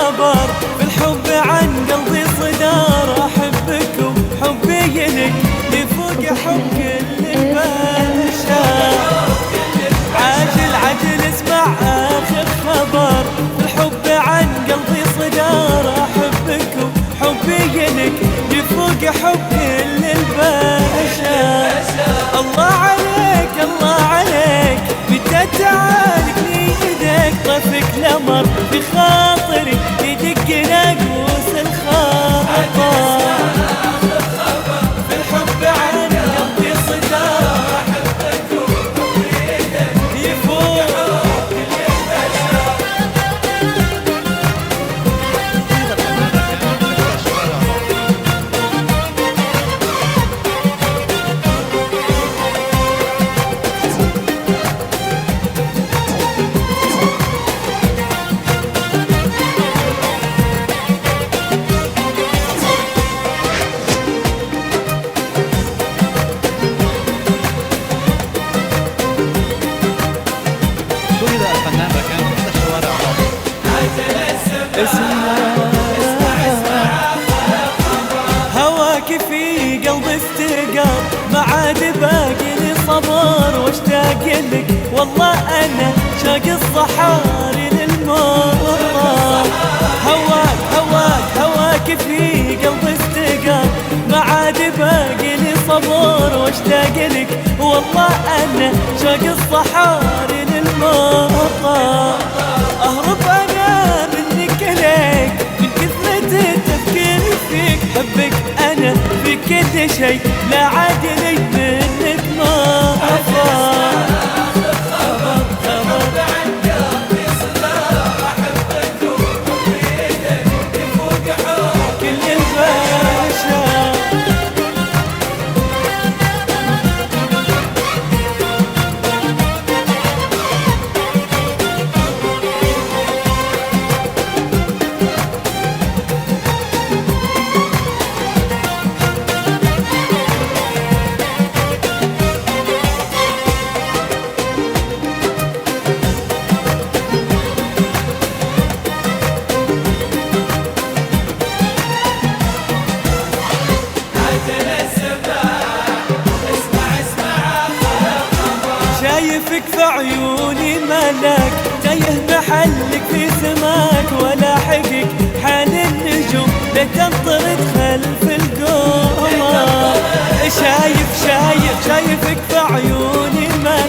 خبر، بالحب عن قلبي صدار. أحبك وحبي لك يفوق حب كل البشر. عاجل عاجل اسمع آخر خبر، بالحب عن قلبي صدار. أحبك وحبي لك يفوق حب كل البشر. الله عليك الله عليك، متى تعالقني يدك طفك الأمر بخاطري يدق ناقوس الخاطر. بالحب عن قلبي صدار. أحبك وحبي لك يفوق كل البشر. هواك في قلبي استقر، ما عاد باقي لي صبر واشتاق لك. والله انا شاق الصحاري للمطر. هواك في قلبي استقر، ما عاد باقي لي صبر واشتاق لك. والله انا شاق الصحاري للمطر. اهرب انا منك ليك من كثرة التفكير فيك. حبك انا في كل شيء، لا عاد لي منك ما افضل. شايفك في عيوني ملاك، تايه محلك في سماك. ولا حقك حال النجوم لا تنطرد خلف القمر. شايفك في عيوني ملاك،